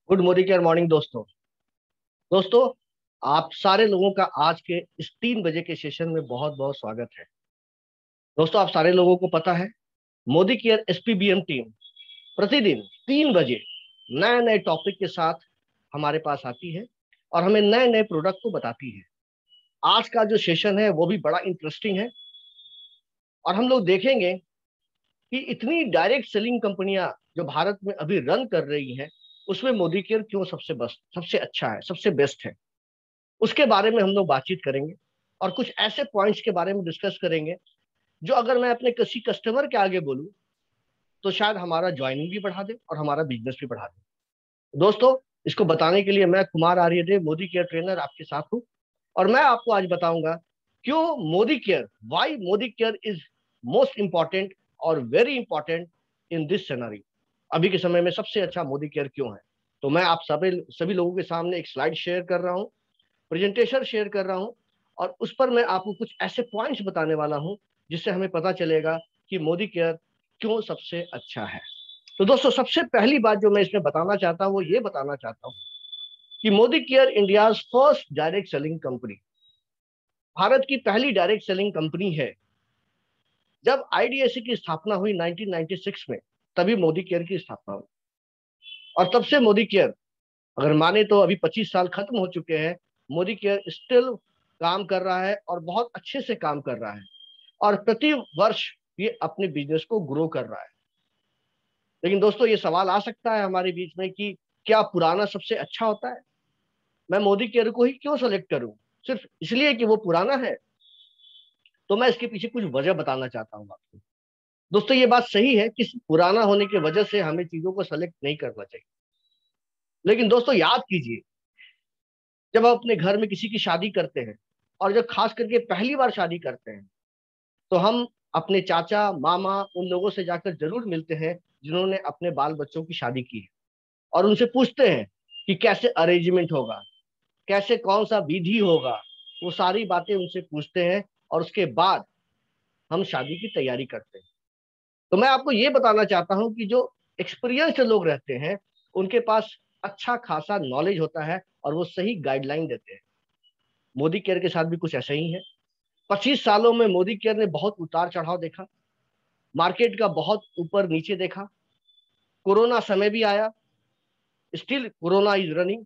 Good morning care morning दोस्तों। दोस्तों, आप सारे लोगों का आज के इस 3 बजे के सेशन में बहुत बहुत स्वागत है। दोस्तों, आप सारे लोगों को पता है, मोदी केयर एसपीबीएम टीम प्रतिदिन 3 बजे नए नए टॉपिक के साथ हमारे पास आती है और हमें नए नए प्रोडक्ट को बताती है। आज का जो सेशन है वो भी बड़ा इंटरेस्टिंग है और हम लोग देखेंगे कि इतनी डायरेक्ट सेलिंग कंपनियां जो भारत में अभी रन कर रही हैं, उसमें मोदी केयर क्यों सबसे बेस्ट, सबसे अच्छा है, सबसे बेस्ट है। उसके बारे में हम लोग बातचीत करेंगे और कुछ ऐसे पॉइंट्स के बारे में डिस्कस करेंगे जो अगर मैं अपने किसी कस्टमर के आगे बोलूं तो शायद हमारा ज्वाइनिंग भी बढ़ा दे और हमारा बिजनेस भी बढ़ा दे। दोस्तों, इसको बताने के लिए मैं कुमार आर्यदेव, मोदी केयर ट्रेनर, आपके साथ हूं और मैं आपको आज बताऊंगा क्यों Modi care, why Modi care is most important और very important in this scenario. अभी के समय में सबसे अच्छा मोदी केयर क्यों है। तो मैं आप सभी सभी लोगों के सामने एक स्लाइड शेयर कर रहा हूं, प्रेजेंटेशन शेयर कर रहा हूं और उस पर मैं आपको कुछ ऐसे पॉइंट्स बताने वाला हूं जिससे हमें पता चलेगा कि मोदी केयर क्यों सबसे अच्छा है। तो दोस्तों, सबसे पहली बात जो मैं इसमें बताना चाहता हूं वो ये बताना चाहता हूं कि Modi care India first direct selling company, Bharat की पहली डायरेक्ट सेलिंग कंपनी है। जब आईडीएससी की स्थापना हुई 1996 में, तभी मोदी केयर की स्थापना हुई और तब से मोदी केयर, अगर माने तो अभी 25 साल खत्म हो चुके हैं, मोदी केयर स्टिल काम कर रहा है और बहुत अच्छे से काम कर रहा है और प्रति वर्ष ये अपने बिजनेस को ग्रो कर रहा है। लेकिन दोस्तों, ये सवाल आ सकता है हमारे बीच में कि क्या पुराना सबसे अच्छा होता है? मैं मोदी केयर को ही क्यों सेलेक्ट करूं, सिर्फ इसलिए कि वो पुराना है? तो मैं इसके पीछे कुछ वजह बताना चाहता हूं आपको। दोस्तों, ये बात सही है कि पुराना होने की वजह से हमें चीजों को सेलेक्ट नहीं करना चाहिए। लेकिन दोस्तों, याद कीजिए, जब आप अपने घर में किसी की शादी करते हैं और जब खास करके पहली बार शादी करते हैं, तो हम अपने चाचा मामा उन लोगों से जाकर जरूर मिलते हैं जिन्होंने अपने बाल बच्चों की शादी की है और उनसे पूछते हैं कि कैसे अरेंजमेंट होगा, कैसे कौन सा विधि होगा। वो सारी बातें उनसे पूछते हैं और उसके बाद हम शादी की तैयारी करते हैं। तो मैं आपको ये बताना चाहता हूं कि जो एक्सपीरियंस्ड लोग रहते हैं उनके पास अच्छा खासा नॉलेज होता है और वो सही गाइडलाइन देते हैं। मोदी केयर के साथ भी कुछ ऐसा ही है। 25 सालों में मोदी केयर ने बहुत उतार चढ़ाव देखा, मार्केट का बहुत ऊपर नीचे देखा, कोरोना समय भी आया, स्टिल कोरोना इज रनिंग।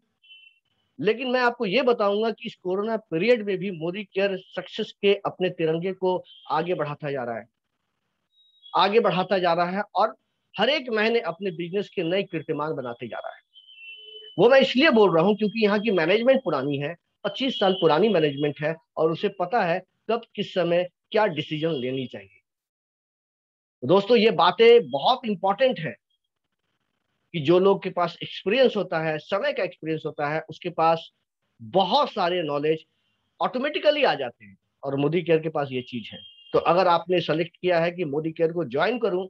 लेकिन मैं आपको ये बताऊंगा कि इस कोरोना पीरियड में भी मोदी केयर सक्सेस के अपने तिरंगे को आगे बढ़ाता जा रहा है, आगे बढ़ाता जा रहा है और हर एक महीने अपने बिजनेस के नए कीर्तिमान बनाते जा रहा है। वो मैं इसलिए बोल रहा हूँ क्योंकि यहाँ की मैनेजमेंट पुरानी है, 25 साल पुरानी मैनेजमेंट है और उसे पता है कब किस समय क्या डिसीजन लेनी चाहिए। दोस्तों, ये बातें बहुत इंपॉर्टेंट है कि जो लोग के पास एक्सपीरियंस होता है, समय का एक्सपीरियंस होता है, उसके पास बहुत सारे नॉलेज ऑटोमेटिकली आ जाते हैं और मोदी केयर के पास ये चीज है। तो अगर आपने सेलेक्ट किया है कि मोदी केयर को ज्वाइन करूं,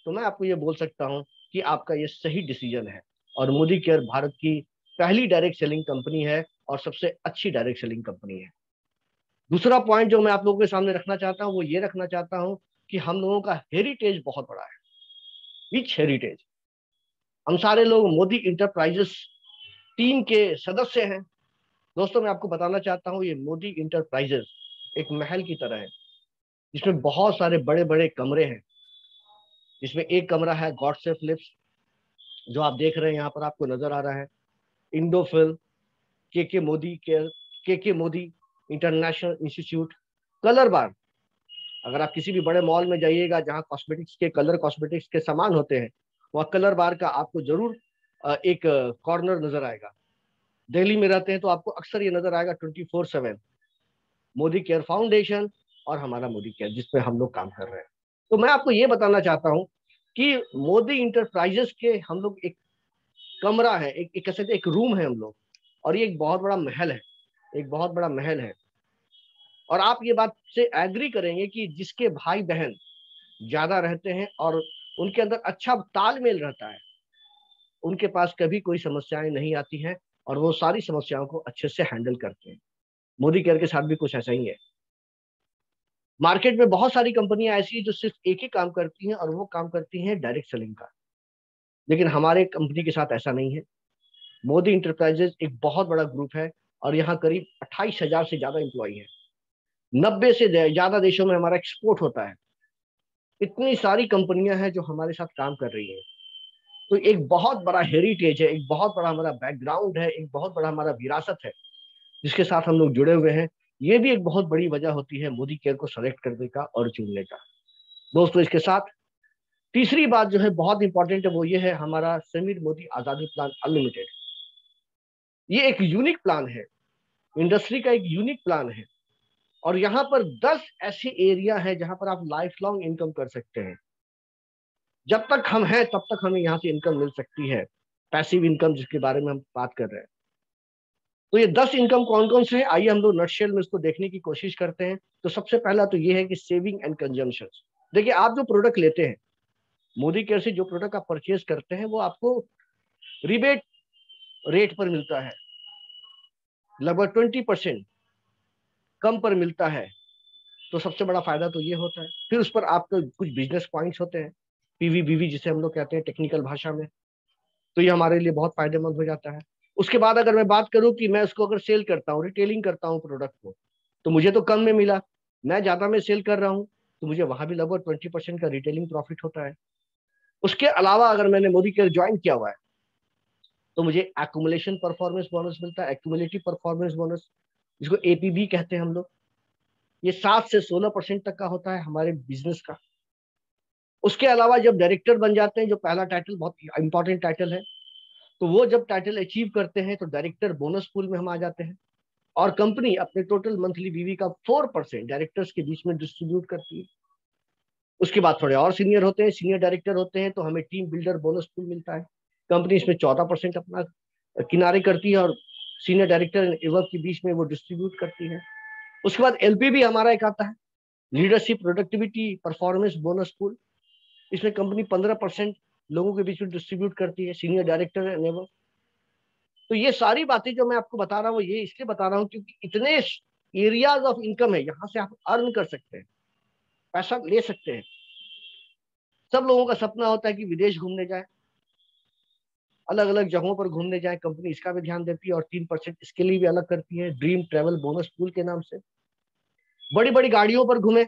तो मैं आपको ये बोल सकता हूं कि आपका ये सही डिसीजन है और मोदी केयर भारत की पहली डायरेक्ट सेलिंग कंपनी है और सबसे अच्छी डायरेक्ट सेलिंग कंपनी है। दूसरा पॉइंट जो मैं आप लोगों के सामने रखना चाहता हूं वो ये रखना चाहता हूं कि हम लोगों का हेरिटेज बहुत बड़ा है, रिच हेरिटेज। हम सारे लोग मोदी इंटरप्राइजेस टीम के सदस्य हैं। दोस्तों, मैं आपको बताना चाहता हूँ, ये मोदी इंटरप्राइजेस एक महल की तरह है जिसमें बहुत सारे बड़े बड़े कमरे हैं। जिसमें एक कमरा है गॉड से फिलिप्स, जो आप देख रहे हैं यहाँ पर आपको नजर आ रहा है, इंडोफिल, के मोदी केयर, के मोदी इंटरनेशनल इंस्टीट्यूट, कलर बार। अगर आप किसी भी बड़े मॉल में जाइएगा जहाँ कॉस्मेटिक्स के, कलर कॉस्मेटिक्स के सामान होते हैं, वहाँ कलर बार का आपको जरूर एक कॉर्नर नजर आएगा। दिल्ली में रहते हैं तो आपको अक्सर ये नजर आएगा 24/7 मोदी केयर फाउंडेशन और हमारा मोदी केयर जिसपे हम लोग काम कर रहे हैं। तो मैं आपको ये बताना चाहता हूँ कि मोदी इंटरप्राइजेस के हम लोग एक कमरा है, एक कह सकते एक रूम है हम लोग, और ये एक बहुत बड़ा महल है, एक बहुत बड़ा महल है। और आप ये बात से एग्री करेंगे कि जिसके भाई बहन ज्यादा रहते हैं और उनके अंदर अच्छा तालमेल रहता है, उनके पास कभी कोई समस्याएं नहीं आती हैं और वो सारी समस्याओं को अच्छे से हैंडल करते हैं। मोदी केयर के साथ भी कुछ ऐसा ही है। मार्केट में बहुत सारी कंपनियां ऐसी हैं जो सिर्फ एक ही काम करती हैं और वो काम करती हैं डायरेक्ट सेलिंग का। लेकिन हमारे कंपनी के साथ ऐसा नहीं है। मोदी इंटरप्राइजेज एक बहुत बड़ा ग्रुप है और यहाँ करीब 28,000 से ज्यादा एम्प्लॉय है। 90 से ज्यादा देशों में हमारा एक्सपोर्ट होता है। इतनी सारी कंपनियां हैं जो हमारे साथ काम कर रही हैं। तो एक बहुत बड़ा हेरिटेज है, एक बहुत बड़ा हमारा बैकग्राउंड है, एक बहुत बड़ा हमारा विरासत है जिसके साथ हम लोग जुड़े हुए हैं। ये भी एक बहुत बड़ी वजह होती है मोदी केयर को सेलेक्ट करने का और चुनने का। दोस्तों, इसके साथ तीसरी बात जो है बहुत इंपॉर्टेंट है, वो ये है हमारा समीर मोदी आजादी प्लान अनलिमिटेड। ये एक यूनिक प्लान है, इंडस्ट्री का एक यूनिक प्लान है। और यहाँ पर 10 ऐसे एरिया है जहां पर आप लाइफ लॉन्ग इनकम कर सकते हैं। जब तक हम हैं तब तक हमें यहाँ से इनकम मिल सकती है, पैसिव इनकम जिसके बारे में हम बात कर रहे हैं। तो ये 10 इनकम कौन कौन से हैं, आइए हम लोग नटशेल में इसको देखने की कोशिश करते हैं। तो सबसे पहला तो ये है कि सेविंग एंड कंजम्पशन। देखिए, आप जो प्रोडक्ट लेते हैं, मोदी केयर से जो प्रोडक्ट आप परचेज करते हैं, वो आपको रिबेट रेट पर मिलता है, लगभग 20% कम पर मिलता है। तो सबसे बड़ा फायदा तो ये होता है। फिर उस पर आपके कुछ बिजनेस पॉइंट्स होते हैं, पीवी बीवी जिसे हम लोग कहते हैं टेक्निकल भाषा में। तो ये हमारे लिए बहुत फायदेमंद हो जाता है। उसके बाद अगर मैं बात करूं कि मैं उसको अगर सेल करता हूँ, रिटेलिंग करता हूँ प्रोडक्ट को, तो मुझे तो कम में मिला। मैं ज्यादा में सेल कर रहा हूँ तो मुझे वहां भी लगभग 20% का रिटेलिंग प्रॉफिट होता है। उसके अलावा अगर मैंने मोदी केयर ज्वाइन किया हुआ है तो मुझे एक्यूमुलेशन परफॉर्मेंस बोनस मिलता है, एक्यूमुलेटिव परफॉर्मेंस बोनस, जिसको एपीबी कहते हैं हम लोग। ये 7 से 16% तक का होता है हमारे बिजनेस का। उसके अलावा जब डायरेक्टर बन जाते हैं, जो पहला टाइटल बहुत इंपॉर्टेंट टाइटल है, तो वो जब टाइटल अचीव करते हैं तो डायरेक्टर बोनस पूल में हम आ जाते हैं। और कंपनी अपने टोटल मंथली बीवी का 4% डायरेक्टर्स के बीच में डिस्ट्रीब्यूट करती है। उसके बाद थोड़े और सीनियर होते हैं, सीनियर डायरेक्टर होते हैं, तो हमें टीम बिल्डर बोनस पूल मिलता है। कंपनी इसमें 14% अपना किनारे करती है और सीनियर डायरेक्टर एवब के बीच में वो डिस्ट्रीब्यूट करती है। उसके बाद एलपीबी हमारा एक आता है, leadership productivity performance bonus pool. इसमें कंपनी 15% लोगों के बीच में डिस्ट्रीब्यूट करती है, सीनियर डायरेक्टर एंड एवब। तो ये सारी बातें जो मैं आपको बता रहा हूँ, ये इसलिए बता रहा हूँ क्योंकि इतने एरियाज ऑफ इनकम है, यहाँ से आप अर्न कर सकते हैं, पैसा ले सकते हैं। सब लोगों का सपना होता है कि विदेश घूमने जाए, अलग अलग जगहों पर घूमने जाए। कंपनी इसका भी ध्यान देती है और 3% इसके लिए भी अलग करती है, ड्रीम ट्रेवल बोनस पूल के नाम से। बड़ी बड़ी गाड़ियों पर घूमे,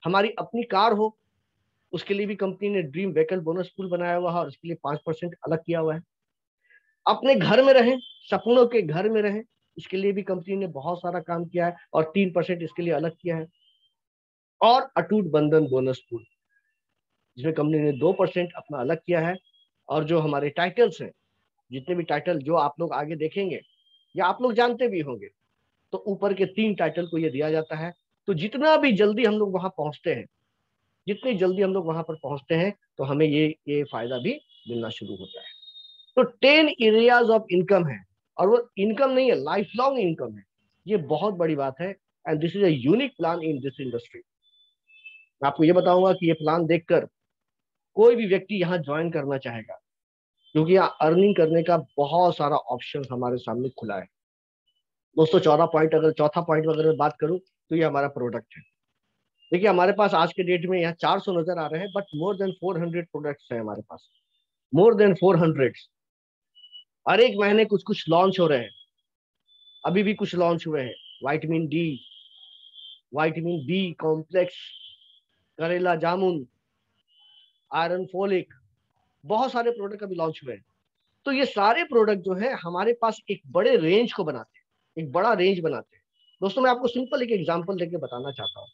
हमारी अपनी कार हो, उसके लिए भी कंपनी ने ड्रीम व्हीकल बोनस पूल बनाया हुआ है और इसके लिए 5% अलग किया हुआ है। अपने घर में रहें, सपनों के घर में रहें, इसके लिए भी कंपनी ने बहुत सारा काम किया है और 3% इसके लिए अलग किया है। और अटूट बंधन बोनस पूल, जिसमें कंपनी ने 2% अपना अलग किया है। और जो हमारे टाइटल्स हैं, जितने भी टाइटल जो आप लोग आगे देखेंगे या आप लोग जानते भी होंगे, तो ऊपर के 3 टाइटल को ये दिया जाता है। तो जितना भी जल्दी हम लोग वहां पहुंचते हैं, जितनी जल्दी हम लोग वहां पर पहुंचते हैं, तो हमें ये फायदा भी मिलना शुरू होता है। तो 10 एरियाज ऑफ इनकम है, और वो इनकम नहीं है, लाइफ लॉन्ग इनकम है। ये बहुत बड़ी बात है and this is a unique plan in this industry. मैं आपको ये बताऊंगा कि ये प्लान देखकर कोई भी व्यक्ति यहाँ ज्वाइन करना चाहेगा, क्योंकि यहाँ अर्निंग करने का बहुत सारा ऑप्शन हमारे सामने खुला है। दोस्तों, चौथा पॉइंट अगर मैं बात करूं, तो ये हमारा प्रोडक्ट है। देखिए, हमारे पास आज के डेट में यहाँ 400 नजर आ रहे हैं, बट मोर देन 400 प्रोडक्ट्स है हमारे पास, मोर देन 400। हर एक महीने कुछ कुछ लॉन्च हो रहे हैं, अभी भी कुछ लॉन्च हुए हैं। Vitamin D, vitamin B complex, करेला जामुन, आयरन फोलिक, बहुत सारे प्रोडक्ट अभी लॉन्च हुए हैं। तो ये सारे प्रोडक्ट जो है हमारे पास एक बड़े रेंज को बनाते हैं, एक बड़ा रेंज बनाते हैं। दोस्तों, मैं आपको सिंपल एक एग्जांपल देके बताना चाहता हूँ।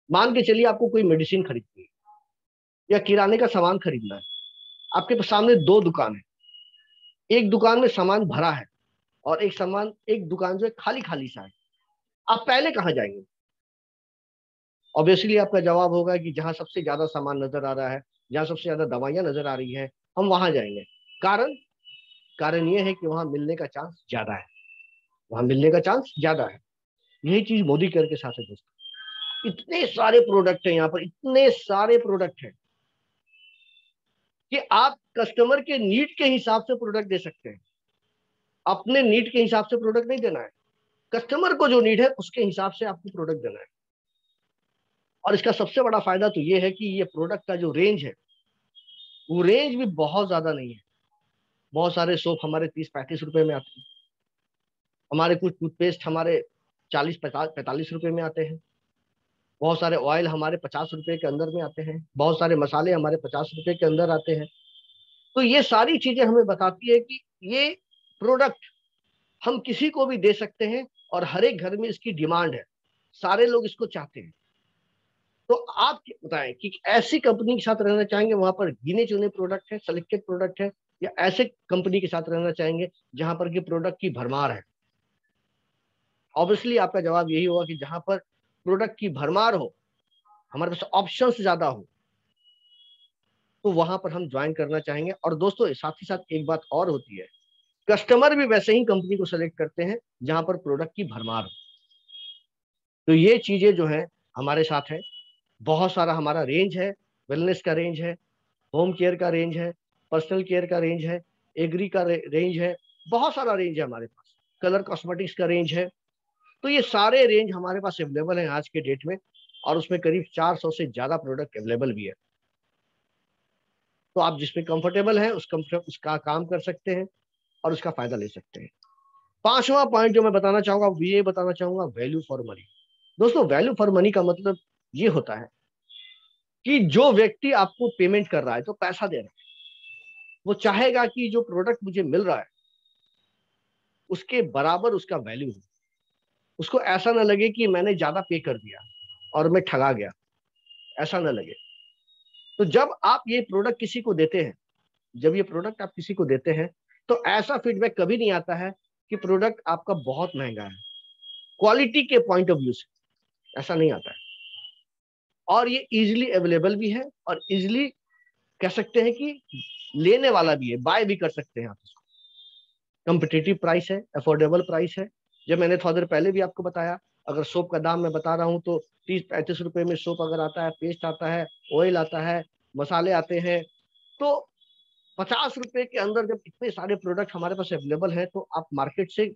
मान के चलिए आपको कोई मेडिसिन खरीदनी है या किराने का सामान खरीदना है। आपके सामने 2 दुकान है, एक दुकान में सामान भरा है और एक दुकान जो है खाली खाली सा है। आप पहले कहाँ जाएंगे? ऑब्वियसली आपका जवाब होगा कि जहां सबसे ज्यादा सामान नजर आ रहा है, जहां सबसे ज्यादा दवाइयां नजर आ रही है, हम वहां जाएंगे। कारण कारण ये है कि वहां मिलने का चांस ज्यादा है, वहां मिलने का चांस ज्यादा है। यही चीज मोदी केयर के साथ है दोस्तों। इतने सारे प्रोडक्ट हैं यहाँ पर, इतने सारे प्रोडक्ट हैं कि आप कस्टमर के नीड के हिसाब से प्रोडक्ट दे सकते हैं। अपने नीड के हिसाब से प्रोडक्ट नहीं देना है, कस्टमर को जो नीड है उसके हिसाब से आपको प्रोडक्ट देना है। और इसका सबसे बड़ा फायदा तो ये है कि ये प्रोडक्ट का जो रेंज है, वो रेंज भी बहुत ज्यादा नहीं है। बहुत सारे सोप हमारे 30-35 रुपए में आते हैं। हमारे कुछ टूथपेस्ट हमारे 40-45 रुपए में आते हैं। बहुत सारे ऑयल हमारे 50 रुपए के अंदर में आते हैं। बहुत सारे मसाले हमारे 50 रुपए के अंदर आते हैं। तो ये सारी चीजें हमें बताती है कि ये प्रोडक्ट हम किसी को भी दे सकते हैं और हर एक घर में इसकी डिमांड है, सारे लोग इसको चाहते हैं। तो आप बताएं कि ऐसी कंपनी के साथ रहना चाहेंगे वहां पर गिने चुने प्रोडक्ट है, सेलेक्टेड प्रोडक्ट है, या ऐसे कंपनी के साथ रहना चाहेंगे जहां पर कि प्रोडक्ट की भरमार है? ऑब्वियसली आपका जवाब यही होगा कि जहां पर प्रोडक्ट की भरमार हो, हमारे पास ऑप्शंस ज्यादा हो, तो वहां पर हम ज्वाइन करना चाहेंगे। और दोस्तों साथ ही साथ एक बात और होती है, कस्टमर भी वैसे ही कंपनी को सेलेक्ट करते हैं जहां पर प्रोडक्ट की भरमार हो। तो ये चीजें जो है हमारे साथ है। बहुत सारा हमारा रेंज है, वेलनेस का रेंज है, होम केयर का रेंज है, पर्सनल केयर का रेंज है, एग्री का रेंज है, बहुत सारा रेंज है हमारे पास, कलर कॉस्मेटिक्स का रेंज है। तो ये सारे रेंज हमारे पास अवेलेबल है आज के डेट में, और उसमें करीब 400 से ज्यादा प्रोडक्ट अवेलेबल भी है। तो आप जिसमें कंफर्टेबल है उसका काम कर सकते हैं और उसका फायदा ले सकते हैं। पांचवा पॉइंट जो मैं बताना चाहूंगा वो ये बताना चाहूंगा, वैल्यू फॉर मनी। दोस्तों वैल्यू फॉर मनी का मतलब ये होता है कि जो व्यक्ति आपको पेमेंट कर रहा है, तो पैसा दे रहा है, वो चाहेगा कि जो प्रोडक्ट मुझे मिल रहा है उसके बराबर उसका वैल्यू हो। उसको ऐसा ना लगे कि मैंने ज्यादा पे कर दिया और मैं ठगा गया, ऐसा ना लगे। तो जब आप ये प्रोडक्ट किसी को देते हैं, जब ये प्रोडक्ट आप किसी को देते हैं, तो ऐसा फीडबैक कभी नहीं आता है कि प्रोडक्ट आपका बहुत महंगा है। क्वालिटी के पॉइंट ऑफ व्यू से ऐसा नहीं आता है। और ये इजिली अवेलेबल भी है, और इजिली कह सकते हैं कि लेने वाला भी है, बाय भी कर सकते हैं आप इसको। कम्पिटिटिव प्राइस है, अफोर्डेबल प्राइस है। जब मैंने थोड़ा देर पहले भी आपको बताया, अगर सोप का दाम मैं बता रहा हूँ तो 30-35 रुपए में सोप अगर आता है, पेस्ट आता है, ऑयल आता है, मसाले आते हैं, तो 50 रुपए के अंदर जब इतने सारे प्रोडक्ट हमारे पास अवेलेबल है, तो आप मार्केट से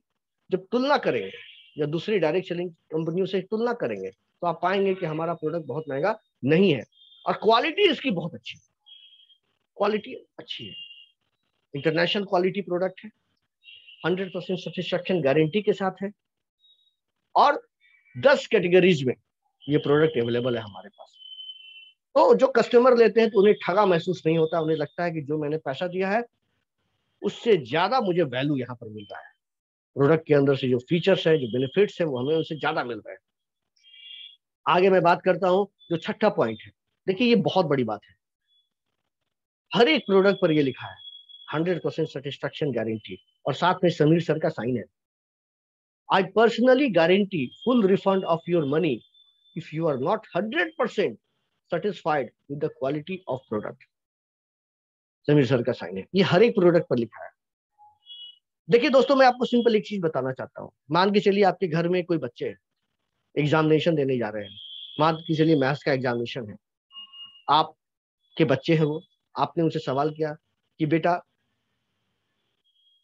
जब तुलना करेंगे या दूसरी डायरेक्ट सेलिंग कंपनियों से तुलना करेंगे, तो आप पाएंगे कि हमारा प्रोडक्ट बहुत महंगा नहीं है और क्वालिटी इसकी बहुत अच्छी है। क्वालिटी अच्छी है, इंटरनेशनल क्वालिटी प्रोडक्ट है, 100% सेटिस्फेक्शन गारंटी के साथ है, और 10 कैटेगरीज में ये प्रोडक्ट अवेलेबल है हमारे पास। तो जो कस्टमर लेते हैं तो उन्हें ठगा महसूस नहीं होता, उन्हें लगता है कि जो मैंने पैसा दिया है उससे ज्यादा मुझे वैल्यू यहाँ पर मिल रहा है। प्रोडक्ट के अंदर से जो फीचर्स है, जो बेनिफिट्स है, वो हमें उससे ज्यादा मिल रहे हैं। आगे मैं बात करता हूँ जो छठा पॉइंट है। देखिए ये बहुत बड़ी बात है, हर एक प्रोडक्ट पर ये लिखा है 100% सेटिस्फेक्शन गारंटी, और साथ में समीर सर का साइन है। I personally guarantee full refund of your money if you are not 100% satisfied with the quality of product. Sameer sir का साइन है, ये हर एक प्रोडक्ट पर लिखा है। देखिए दोस्तों, मैं आपको सिंपल एक चीज बताना चाहता हूँ। मान के चलिए आपके घर में कोई बच्चे एग्जामिनेशन देने जा रहे हैं, मान के चलिए मैथ्स का एग्जामिनेशन है, आपके बच्चे हैं वो, आपने उनसे सवाल किया कि बेटा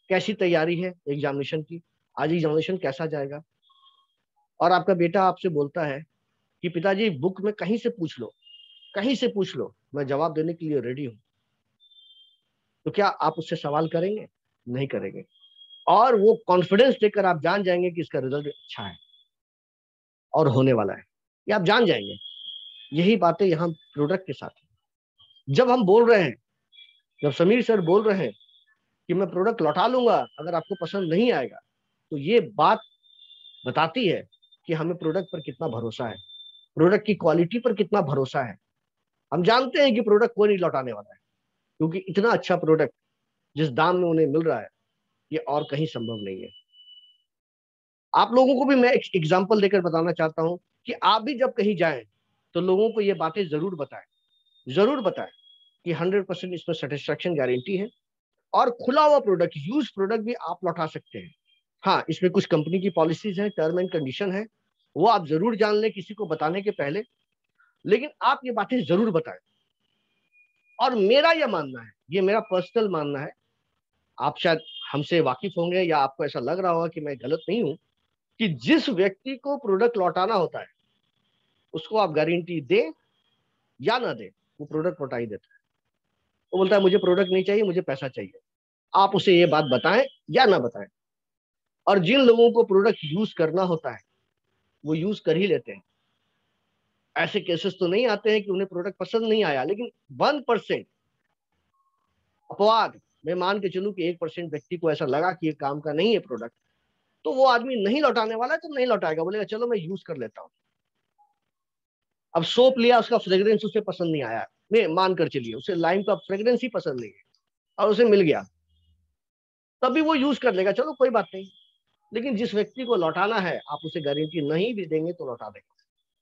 कैसी तैयारी है एग्जामिनेशन की, आज एग्जामिनेशन कैसा जाएगा? और आपका बेटा आपसे बोलता है कि पिताजी बुक में कहीं से पूछ लो, कहीं से पूछ लो, मैं जवाब देने के लिए रेडी हूं। तो क्या आप उससे सवाल करेंगे? नहीं करेंगे। और वो कॉन्फिडेंस देकर आप जान जाएंगे कि इसका रिजल्ट अच्छा है और होने वाला है, ये आप जान जाएंगे। यही बातें यहाँ प्रोडक्ट के साथ है। जब हम बोल रहे हैं, जब समीर सर बोल रहे हैं कि मैं प्रोडक्ट लौटा लूंगा अगर आपको पसंद नहीं आएगा, तो ये बात बताती है कि हमें प्रोडक्ट पर कितना भरोसा है, प्रोडक्ट की क्वालिटी पर कितना भरोसा है। हम जानते हैं कि प्रोडक्ट कोई नहीं लौटाने वाला है, क्योंकि इतना अच्छा प्रोडक्ट जिस दाम में उन्हें मिल रहा है, ये और कहीं संभव नहीं है। आप लोगों को भी मैं एक एग्जाम्पल देकर बताना चाहता हूं कि आप भी जब कहीं जाएं तो लोगों को ये बातें जरूर बताएं, जरूर बताएं कि 100% इसमें सेटिस्फेक्शन गारंटी है, और खुला हुआ प्रोडक्ट, यूज प्रोडक्ट भी आप लौटा सकते हैं। हाँ, इसमें कुछ कंपनी की पॉलिसीज हैं, टर्म एंड कंडीशन है, वो आप जरूर जान लें किसी को बताने के पहले, लेकिन आप ये बातें जरूर बताएं। और मेरा यह मानना है, ये मेरा पर्सनल मानना है, आप शायद हमसे वाकिफ होंगे या आपको ऐसा लग रहा होगा कि मैं गलत नहीं हूं, कि जिस व्यक्ति को प्रोडक्ट लौटाना होता है उसको आप गारंटी दें या ना दें, वो प्रोडक्ट लौटा ही देता है। वो बोलता है मुझे प्रोडक्ट नहीं चाहिए, मुझे पैसा चाहिए। आप उसे ये बात बताएं या ना बताएं। और जिन लोगों को प्रोडक्ट यूज करना होता है वो यूज कर ही लेते हैं। ऐसे केसेस तो नहीं आते हैं कि उन्हें प्रोडक्ट पसंद नहीं आया, लेकिन 1% अपवाद, मैं मान के चलूं कि 1% व्यक्ति को ऐसा लगा कि ये काम का नहीं है प्रोडक्ट, तो वो आदमी नहीं लौटाने वाला है, तो नहीं लौटाएगा, बोलेगा चलो मैं यूज कर लेता हूँ। अब सोप लिया, उसका फ्रेग्रेंस उसे पसंद नहीं आया, नहीं मान कर चलिए उसे लाइम का फ्रेग्रेंस ही पसंद नहीं है और उसे मिल गया, तभी वो यूज कर लेगा, चलो कोई बात नहीं। लेकिन जिस व्यक्ति को लौटाना है आप उसे गारंटी नहीं भी देंगे तो लौटा देगा।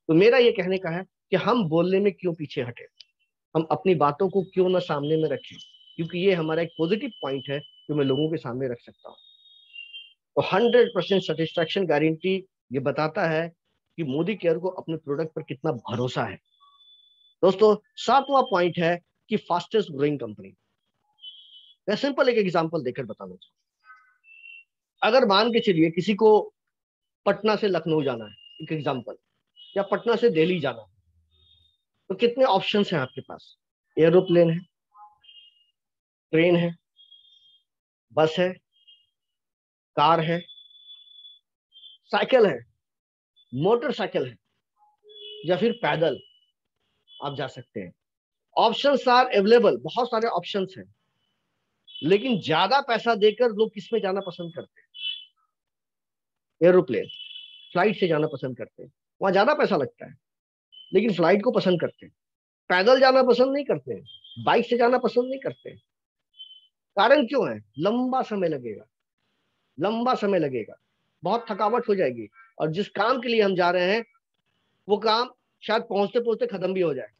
तो मेरा ये कहने का है कि हम बोलने में क्यों पीछे हटे, हम अपनी बातों को क्यों ना सामने में रखें, क्योंकि ये हमारा एक पॉजिटिव पॉइंट है जो मैं लोगों के सामने रख सकता हूँ। तो 100% सेटिस्फैक्शन गारंटी ये बताता है कि मोदी केयर को अपने प्रोडक्ट पर कितना भरोसा है। दोस्तों, सातवां पॉइंट है कि फास्टेस्ट ग्रोइंग कंपनी। मैं सिंपल एक एग्जांपल देकर बताना चाहूँ। अगर मान के चलिए किसी को पटना से लखनऊ जाना है, एक एग्जांपल, या पटना से दिल्ली जाना है, तो कितने ऑप्शंस हैं आपके पास? एरोप्लेन है, ट्रेन है, बस है, कार है, साइकिल है, मोटरसाइकिल है, या फिर पैदल आप जा सकते हैं। ऑप्शंस आर अवेलेबल, बहुत सारे ऑप्शंस हैं, लेकिन ज्यादा पैसा देकर लोग किस में जाना पसंद करते हैं? एरोप्लेन, फ्लाइट से जाना पसंद करते हैं। वहां ज्यादा पैसा लगता है, लेकिन फ्लाइट को पसंद करते हैं। पैदल जाना पसंद नहीं करते हैं, बाइक से जाना पसंद नहीं करते हैं। कारण क्यों है? लंबा समय लगेगा, लंबा समय लगेगा, बहुत थकावट हो जाएगी, और जिस काम के लिए हम जा रहे हैं वो काम शायद पहुंचते पहुंचते खत्म भी हो जाए।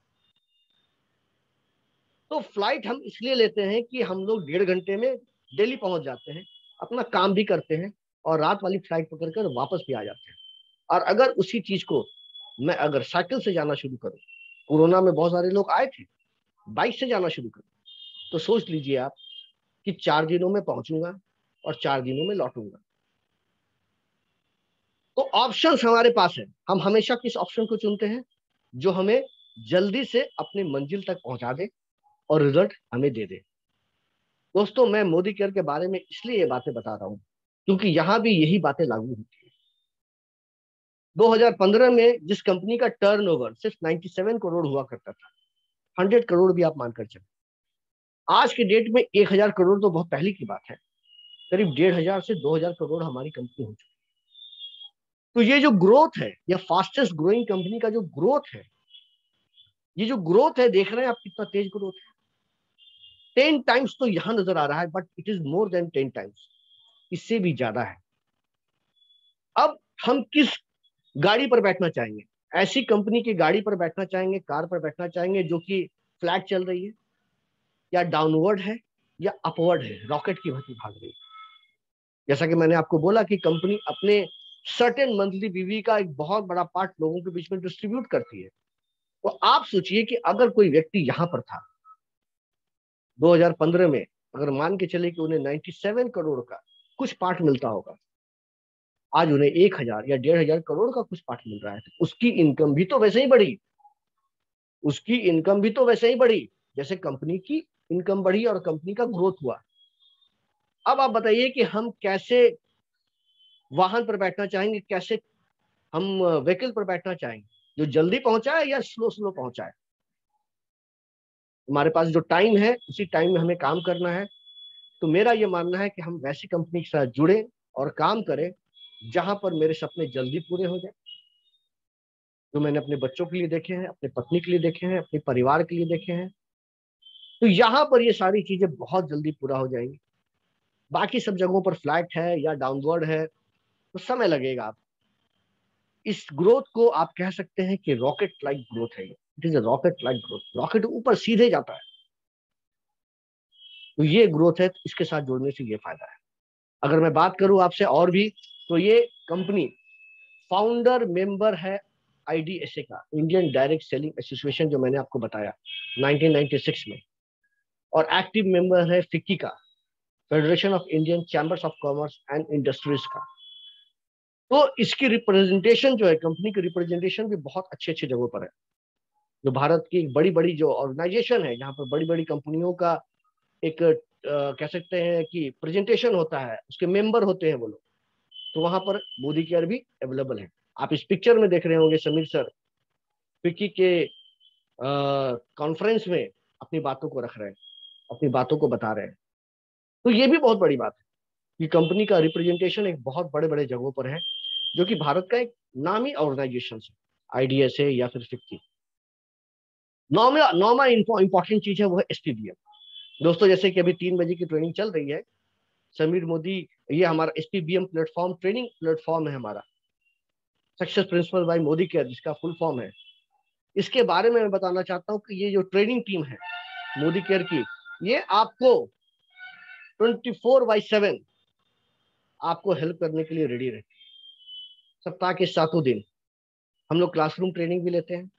तो फ्लाइट हम इसलिए लेते हैं कि हम लोग 1.5 घंटे में दिल्ली पहुंच जाते हैं, अपना काम भी करते हैं, और रात वाली फ्लाइट पकड़कर वापस भी आ जाते हैं। और अगर उसी चीज को मैं अगर साइकिल से जाना शुरू करूं, कोरोना में बहुत सारे लोग आए थे, बाइक से जाना शुरू करूं, तो सोच लीजिए आप कि 4 दिनों में पहुंचूंगा और 4 दिनों में लौटूंगा। तो ऑप्शंस हमारे पास है, हम हमेशा किस ऑप्शन को चुनते हैं? जो हमें जल्दी से अपनी मंजिल तक पहुंचा दे और रिजल्ट हमें दे दे। दोस्तों, मैं मोदी केयर के बारे में इसलिए ये बातें बता रहा हूं क्योंकि यहां भी यही बातें लागू होती है। 2015 में जिस कंपनी का टर्नओवर सिर्फ 97 करोड़ हुआ करता था, 100 करोड़ भी आप मानकर चले, आज के डेट में 1000 करोड़ तो बहुत पहले की बात है, करीब 1500 से 2000 करोड़ हमारी कंपनी हो चुकी है। तो ये जो ग्रोथ है, या फास्टेस्ट ग्रोइंग कंपनी का जो ग्रोथ है, ये जो ग्रोथ है, देख रहे हैं आप कितना तेज ग्रोथ है। 10 टाइम्स तो यहां नजर आ रहा है, but it is more than 10 times, इससे भी ज्यादा है। अब हम किस गाड़ी पर बैठना चाहेंगे? ऐसी कंपनी की गाड़ी पर बैठना चाहेंगे, कार पर बैठना चाहेंगे जो कि फ्लैट चल रही है, या डाउनवर्ड है, या अपवर्ड है, रॉकेट की भांति भाग रही है? जैसा कि मैंने आपको बोला कि कंपनी अपने सर्टेन मंथली बीवी का एक बहुत बड़ा पार्ट लोगों के बीच में डिस्ट्रीब्यूट करती है। तो आप सोचिए कि अगर कोई व्यक्ति यहां पर था 2015 में, अगर मान के चले कि उन्हें 97 करोड़ का कुछ पार्ट मिलता होगा, आज उन्हें 1000 या 1500 करोड़ का कुछ पार्ट मिल रहा है, तो उसकी इनकम भी तो वैसे ही बढ़ी, उसकी इनकम भी तो वैसे ही बढ़ी जैसे कंपनी की इनकम बढ़ी और कंपनी का ग्रोथ हुआ। अब आप बताइए कि हम कैसे वाहन पर बैठना चाहेंगे, कैसे हम व्हीकल पर बैठना चाहेंगे, जो जल्दी पहुंचाए या स्लो स्लो पहुंचाए? हमारे पास जो टाइम है उसी टाइम में हमें काम करना है। तो मेरा ये मानना है कि हम वैसी कंपनी के साथ जुड़े और काम करें जहां पर मेरे सपने जल्दी पूरे हो जाए, जो मैंने अपने बच्चों के लिए देखे हैं, अपने पत्नी के लिए देखे हैं, अपने परिवार के लिए देखे हैं। तो यहाँ पर ये सारी चीजें बहुत जल्दी पूरा हो जाएंगी। बाकी सब जगहों पर फ्लैट है या डाउनवर्ड है तो समय लगेगा। आप इस ग्रोथ को आप कह सकते हैं कि रॉकेट लाइक ग्रोथ है, it is a rocket like growth, rocket ऊपर सीधे जाता है। तो ये ग्रोथ है, तो इसके साथ जुड़ने से ये फायदा है। अगर मैं बात करूं आपसे और भी, तो ये कंपनी फाउंडर मेंबर है आईडीएसए का, इंडियन डायरेक्ट सेलिंग एसोसिएशन, जो मैंने आपको बताया 1996 में, और एक्टिव मेंबर है फिक्की का, federation of Indian chambers of commerce and industries का। तो इसकी रिप्रेजेंटेशन जो है, कंपनी की रिप्रेजेंटेशन भी बहुत अच्छे अच्छे जगहों पर है। जो भारत की बड़ी बड़ी जो ऑर्गेनाइजेशन है, यहाँ पर बड़ी बड़ी कंपनियों का एक कह सकते हैं कि प्रेजेंटेशन होता है, उसके मेंबर होते हैं वो लोग, तो वहां पर मोदी केयर भी अवेलेबल है। आप इस पिक्चर में देख रहे होंगे समीर सर फिक्की के कॉन्फ्रेंस में अपनी बातों को रख रहे हैं, अपनी बातों को बता रहे हैं। तो ये भी बहुत बड़ी बात है कि कंपनी का रिप्रेजेंटेशन एक बहुत बड़े बड़े जगहों पर है, जो कि भारत का एक नामी ऑर्गेनाइजेशन है, आईडीएस है या फिर फिक्की। नौमा इंपॉर्टेंट चीज है वो है एसपीबीएम। दोस्तों जैसे कि अभी 3 बजे की ट्रेनिंग चल रही है, समीर मोदी, ये हमारा एसपीबीएम प्लेटफॉर्म, ट्रेनिंग प्लेटफॉर्म है हमारा, success principal bye Modi care जिसका फुल फॉर्म है। इसके बारे में मैं बताना चाहता हूँ कि ये जो ट्रेनिंग टीम है मोदी केयर की, ये आपको 24/7 आपको हेल्प करने के लिए रेडी रहती है। सप्ताह के 7 दिन हम लोग क्लासरूम ट्रेनिंग भी लेते हैं।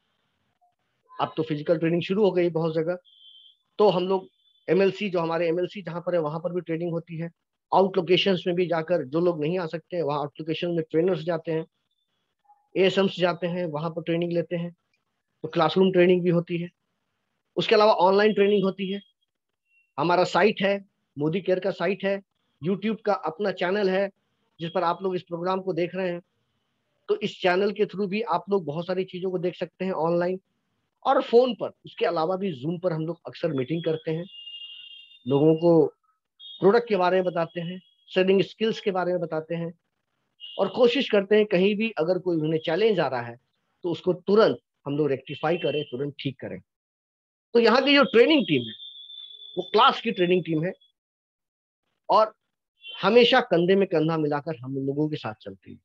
अब तो फिजिकल ट्रेनिंग शुरू हो गई बहुत जगह, तो हम लोग एमएलसी, जो हमारे एमएलसी जहाँ पर है वहां पर भी ट्रेनिंग होती है। आउट लोकेशन में भी जाकर जो लोग नहीं आ सकते हैं, वहाँ आउट लोकेशन में ट्रेनर्स जाते हैं, एएसएम्स जाते हैं, वहां पर ट्रेनिंग लेते हैं। तो क्लासरूम ट्रेनिंग भी होती है। उसके अलावा ऑनलाइन ट्रेनिंग होती है। हमारा साइट है, मोदी केयर का साइट है, यूट्यूब का अपना चैनल है जिस पर आप लोग इस प्रोग्राम को देख रहे हैं। तो इस चैनल के थ्रू भी आप लोग बहुत सारी चीजों को देख सकते हैं ऑनलाइन और फोन पर। उसके अलावा भी जूम पर हम लोग अक्सर मीटिंग करते हैं, लोगों को प्रोडक्ट के बारे में बताते हैं, सेलिंग स्किल्स के बारे में बताते हैं, और कोशिश करते हैं कहीं भी अगर कोई उन्हें चैलेंज आ रहा है तो उसको तुरंत हम लोग रेक्टिफाई करें, तुरंत ठीक करें। तो यहाँ की जो ट्रेनिंग टीम है वो क्लास की ट्रेनिंग टीम है, और हमेशा कंधे में कंधा मिलाकर हम लोगों के साथ चलती है।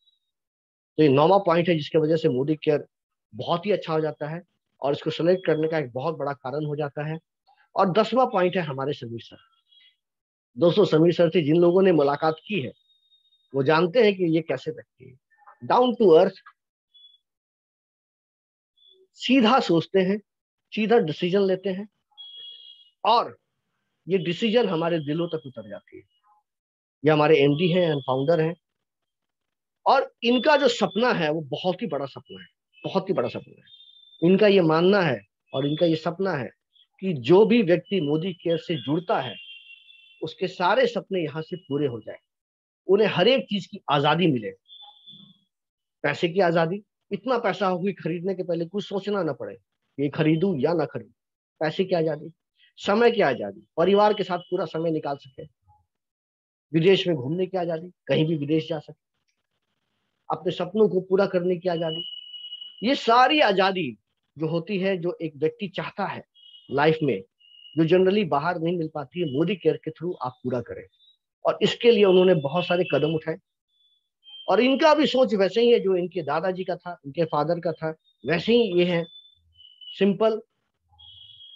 तो ये 9वां पॉइंट है जिसकी वजह से मोदी केयर बहुत ही अच्छा हो जाता है और इसको सेलेक्ट करने का एक बहुत बड़ा कारण हो जाता है। और 10वां पॉइंट है हमारे समीर सर। दोस्तों समीर सर से जिन लोगों ने मुलाकात की है वो जानते हैं कि ये कैसे व्यक्ति है। डाउन टू अर्थ, सीधा सोचते हैं, सीधा डिसीजन लेते हैं, और ये डिसीजन हमारे दिलों तक उतर जाती है। ये हमारे एमडी हैं एंड फाउंडर हैं, और इनका जो सपना है वो बहुत ही बड़ा सपना है, बहुत ही बड़ा सपना है। इनका ये मानना है और इनका ये सपना है कि जो भी व्यक्ति मोदी केयर से जुड़ता है उसके सारे सपने यहाँ से पूरे हो जाए, उन्हें हर एक चीज की आजादी मिले। पैसे की आजादी, इतना पैसा हो कि खरीदने के पहले कुछ सोचना ना पड़े, ये खरीदूं या ना खरीदूं। पैसे की आजादी, समय की आजादी, परिवार के साथ पूरा समय निकाल सके, विदेश में घूमने की आजादी, कहीं भी विदेश जा सके, अपने सपनों को पूरा करने की आजादी। ये सारी आजादी जो होती है, जो एक व्यक्ति चाहता है लाइफ में, जो जनरली बाहर नहीं मिल पाती है, मोदी केयर के थ्रू आप पूरा करें। और इसके लिए उन्होंने बहुत सारे कदम उठाए, और इनका भी सोच वैसे ही है जो इनके दादाजी का था, इनके फादर का था, वैसे ही ये है। सिंपल,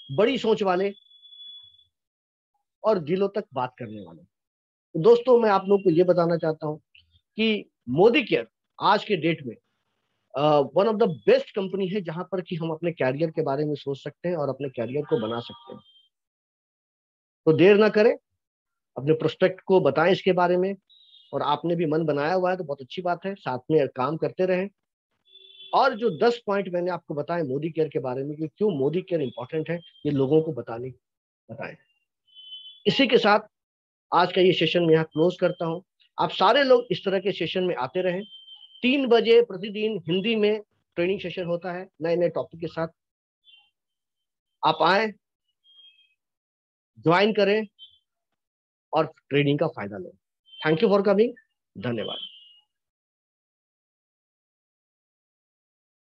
बड़ी सोच वाले, और दिलों तक बात करने वाले। तो दोस्तों मैं आप लोग को ये बताना चाहता हूँ कि मोदी केयर आज के डेट में one of the best company है जहां पर कि हम अपने कैरियर के बारे में सोच सकते हैं और अपने कैरियर को बना सकते हैं। तो देर ना करें, अपने प्रोस्पेक्ट को बताएं इसके बारे में, और आपने भी मन बनाया हुआ है तो बहुत अच्छी बात है, साथ में काम करते रहें। और जो 10 पॉइंट मैंने आपको बताए मोदी केयर के बारे में कि क्यों मोदी केयर इंपॉर्टेंट है, ये लोगों को बताएं। इसी के साथ आज का ये सेशन मैं यहाँ क्लोज करता हूँ। आप सारे लोग इस तरह के सेशन में आते रहें। 3 बजे प्रतिदिन हिंदी में ट्रेनिंग सेशन होता है नए नए टॉपिक के साथ। आप आए, ज्वाइन करें और ट्रेनिंग का फायदा लें। Thank you for coming. धन्यवाद।